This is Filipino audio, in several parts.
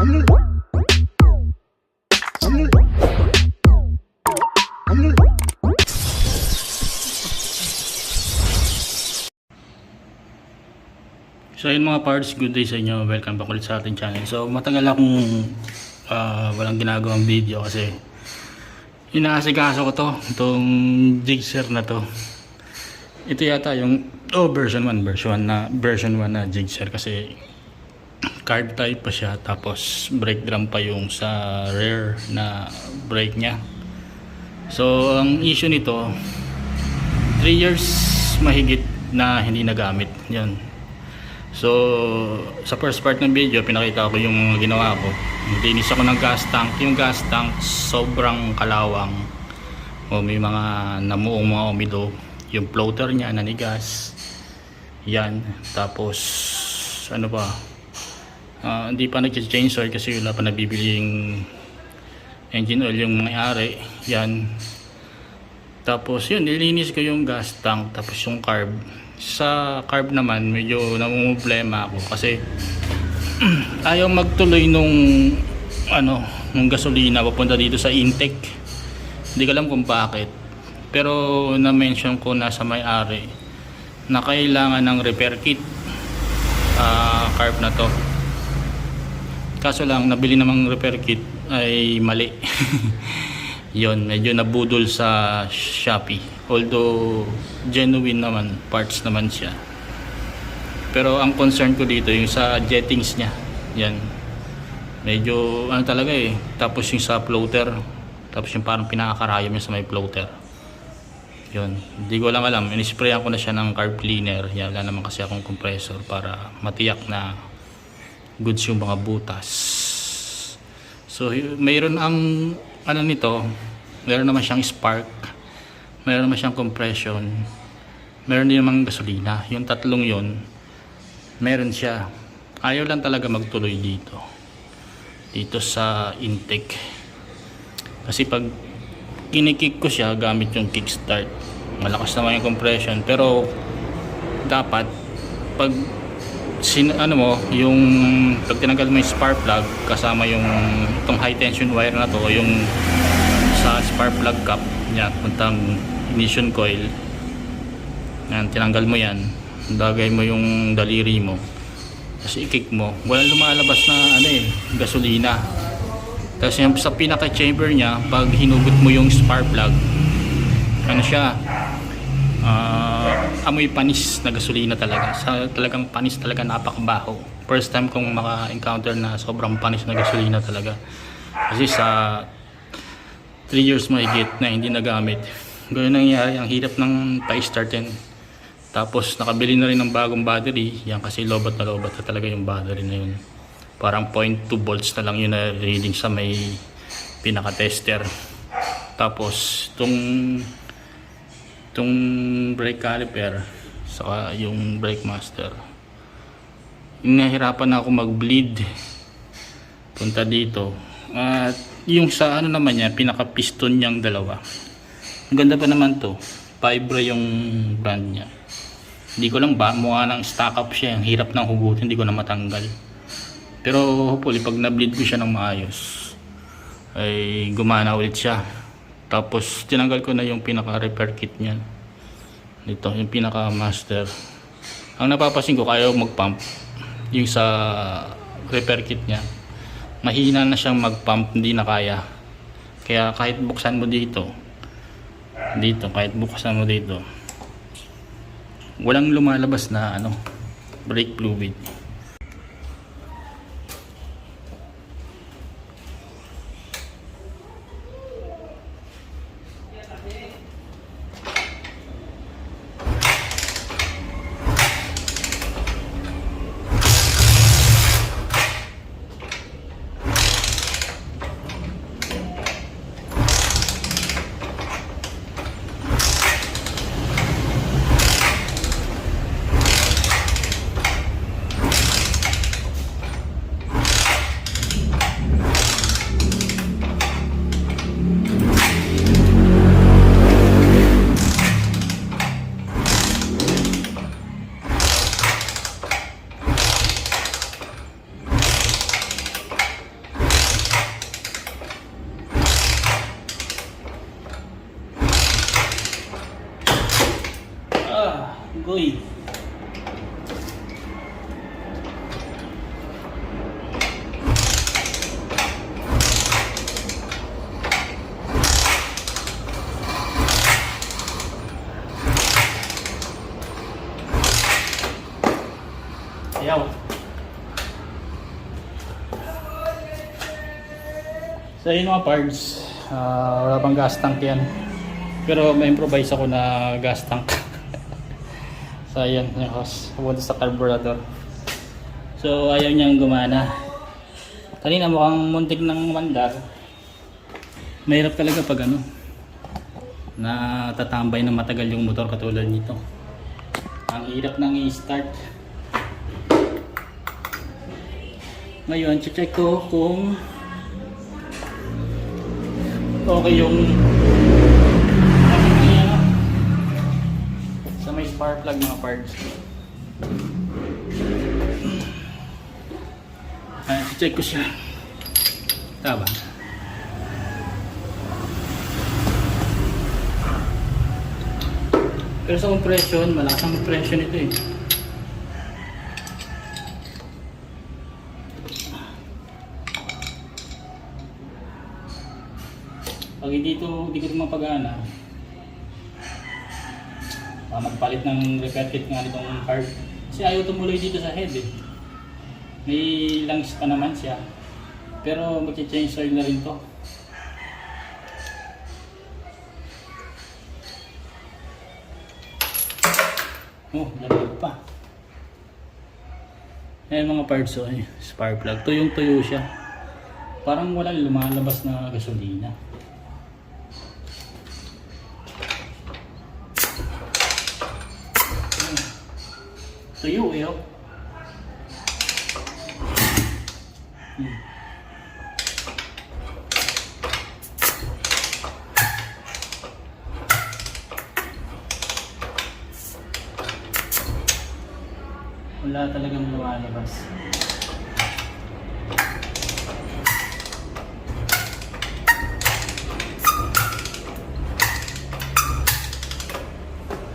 So yun mga parts, good day sa inyo. Welcome back ulit sa ating channel. So matagal akong walang ginagawang video kasi inaasikaso ko itong jigsaw na to. Ito yata yung version 1 na jigsaw kasi carb type pa siya, tapos brake drum pa yung sa rear na brake nya. So ang issue nito, 3 years mahigit na hindi nagamit yun. So sa first part ng video pinakita ko yung ginawa ko. Linis ako ng gas tank. Yung gas tank sobrang kalawang, may mga namuong mga umido. Yung floater nya nanigas yan. Tapos ano pa, hindi pa nag-change oil kasi wala pa nabibiling engine oil yung may-ari yan. Tapos yun, nilinis ko yung gas tank. Tapos yung carb, sa carb naman medyo namumblema ako kasi ayaw magtuloy nung gasolina papunta dito sa intake. Hindi ko alam kung bakit, pero na-mention ko na sa may-ari na kailangan ng repair kit carb na to. Kaso lang nabili namang repair kit ay mali. Yon, medyo nabudol sa Shopee, although genuine naman, parts naman siya. Pero ang concern ko dito yung sa jettings nya, yan medyo talaga tapos yung sa floater, tapos yung parang pinakakarayom niya sa may floater. Yon, hindi ko lang alam, inisprayan ko na siya ng carb cleaner. Yan, wala naman kasi akong compressor para matiyak na goods yung mga butas. So mayroon ang nito, meron naman siyang spark, meron naman siyang compression, meron din namang gasolina. Yung tatlong yon meron siya. Ayaw lang talaga magtuloy dito sa intake, kasi pag kinikick ko siya gamit yung kickstart, malakas naman yung compression, pero dapat pag yung pag tinanggal mo yung spark plug kasama yung itong high tension wire na to, yung sa spark plug cap yan, puntang ignition coil yan, tinanggal mo yan, lagay mo yung daliri mo, tapos i-kick mo, walang lumalabas na gasolina. Tapos yung sa pinaka chamber nya, pag hinugot mo yung spark plug, siya, amoy panis na gasolina talaga. Talagang panis talaga, napakabaho. First time kong maka-encounter na sobrang panis na gasolina talaga. Kasi sa 3 years mahigit na hindi nagamit, gano'n nangyari. Ang hirap ng pa-startin. Tapos nakabili na rin ng bagong battery. Yan kasi lobat na talaga yung battery na yun. Parang 0.2 volts na lang yun na reading sa may pinaka-tester. Tapos itong brake caliper saka yung brake master, nahirapan na ako mag-bleed punta dito. At yung sa naman niya, pinaka piston niyang dalawa, ang ganda pa naman to, Vibra yung brand niya. Hindi ko lang ba mukha ng stock up siya, ang hirap ng hugutin, hindi ko na matanggal. Pero hopefully pag na-bleed ko siya ng maayos ay gumana ulit siya. Tapos tinanggal ko na yung pinaka repair kit niyan. Dito yung pinaka master. Ang napapansin ko, kaya mag-pump yung sa repair kit niya. Mahina na siyang mag-pump, hindi na kaya. Kaya kahit buksan mo dito, kahit buksan mo dito, walang lumalabas na brake fluid. Goy. Ayaw. So yun mga parts, wala pang gas tank yan. Pero may improvise ako na gas tank. So ayan, yung hose, pupunta sa carburetor. So ayaw niyang gumana. Kanina mukhang muntik ng mandar. Mahirap talaga pag ano, natatambay na matagal yung motor katulad nito. Ang hirap nang i-start. Ngayon, check ko kung okay yung sa may spark plug mga parts. Check ko siya. Tama. Pero sa compression, malakas ang compression ito eh. Pag hindi ko ito mapagana, magpalit ng repair kit nga nitong carb. Kasi ayaw tumuloy dito sa head eh. May lungs pa naman siya. Pero mag-change oil na rin to. Oh, lamig pa. Ayan mga parts oh, spark plug. Tuyong-tuyo siya. Parang walang lumalabas na gasolina. Tuyo eh oh. Wala talagang lumalabas.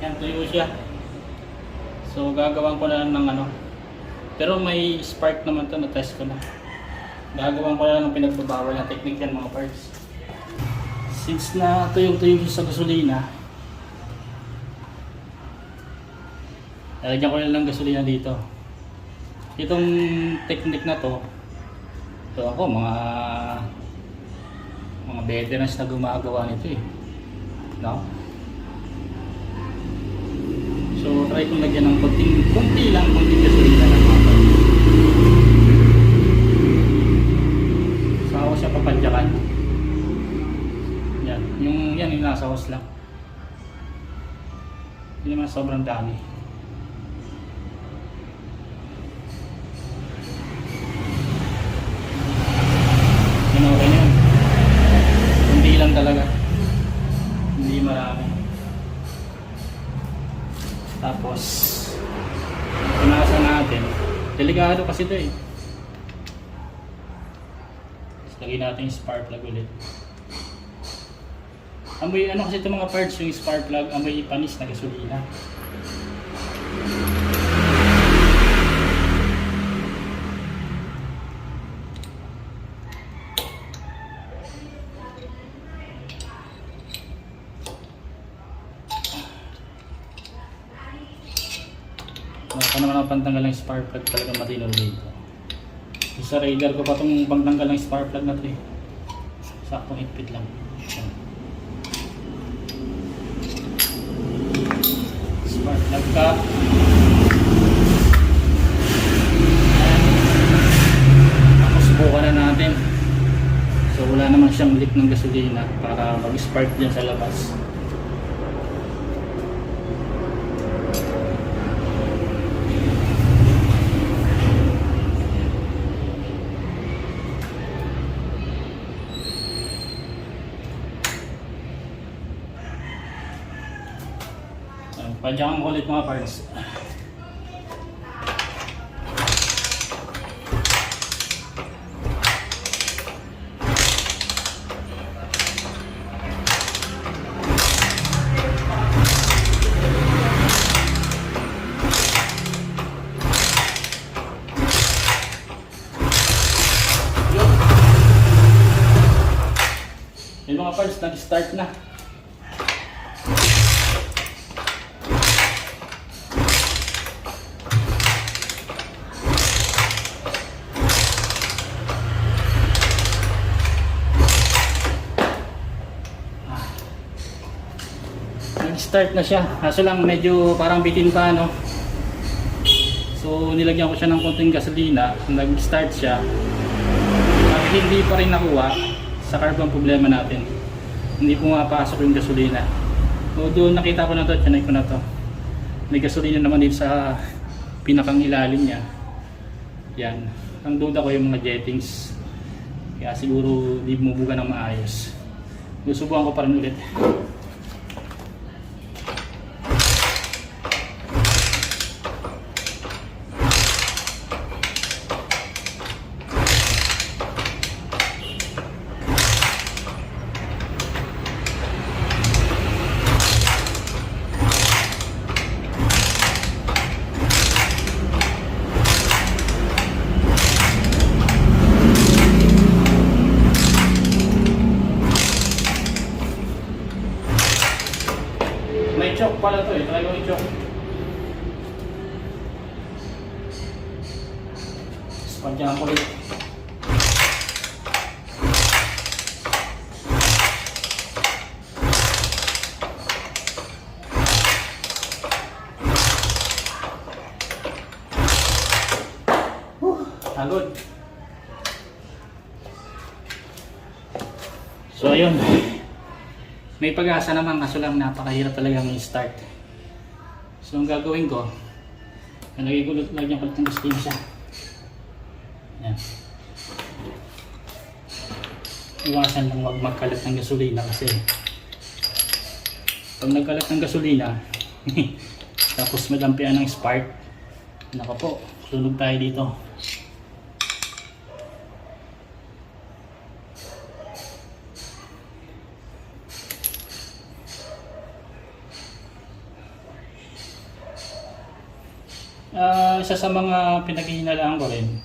Yan, tuyo siya. So gagawin ko na lang ng ano. Pero may spark naman to, na-test ko na. Gagawin ko na lang ng pinagbabawal na technique yan mga parts. Since na tuyong-tuyo siya sa gasolina, lalagyan ko na lang gasolina dito. Itong technique na to, ito ako mga veterans na gumagawa nito eh. No? So try kong lagyan ng konti gasolina lang mga parts. Saka ko siya papadyakan. Yan, yung nasa hose lang. Hindi naman sobrang dami. Okay na yun. Hindi lang talaga. Hindi marami. Tapos punasan natin. Delikado kasi ito eh. Lagyan natin yung spark plug ulit. Amoy ano kasi ito mga parts, yung spark plug, amoy panis na gasolina. Baka naman ang pantanggal ng spark plug talaga matino dito. Sa Raider ko pa itong pangtanggal ng spark plug na ito eh. Saktong higpit lang. Spark plug cap. Tapos subukan na natin. So wala naman siyang leak ng gasolina para mag-spark dyan sa labas. Padyakan ko ulit mga parts. Yung mga parts nag-start na. Nag-start na siya. Kaso lang medyo parang bitin pa, no? So nilagyan ko siya ng konting gasolina. Nag-start siya. At hindi pa rin nakuha. Sa carb ang problema natin. Hindi pumapasok yung gasolina. So doon nakita ko na to, tsanay ko na to. May gasolina naman dito sa pinakang ilalim niya. Yan. Ang duda ko yung mga jettings. Kaya siguro di bumubuga ng maayos. Susubukan ko pa rin ulit. May choke pala to eh. Try ko yung choke. Spadyahan ko ulit. Agod. So ayun. May pag-asa naman, kaso lang napakahirap talaga ng start. So ang gagawin ko, lagyan ko ng gasolina siya. Yan. Iwasan lang huwag magkalat ng gasolina kasi pag nagkalat ng gasolina tapos madampian ng spark, naka po, sunog tayo dito. Isa sa mga pinaghihinalaan ko rin,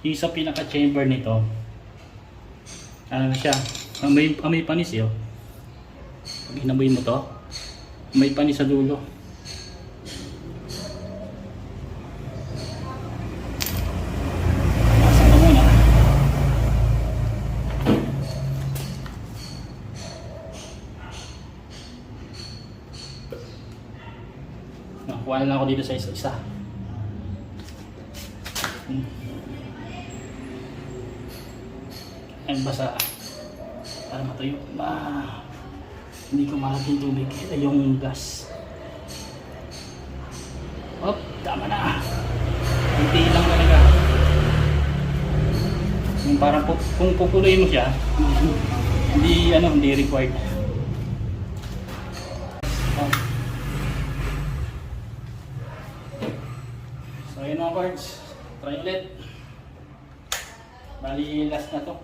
yung sa pinaka-chamber nito, ano siya, may panis yun. Pag inamoy mo to, may panis sa dulo. Masang na muna. Nakuha na lang ako dito sa isa-isa. Ayan, basa para matuyo. Hindi ko malaki yung tubig ay yung gas. Op, tama na. Hinti lang talaga. Yung parang kung pupuloy mo siya, hindi required. So ayun mga cards, try ulit. Bali last na to.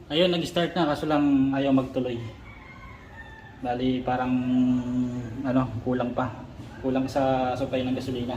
Ayun, nag-start na kaso lang ayaw magtuloy. Bali parang kulang pa. Kulang sa supply ng gasolina.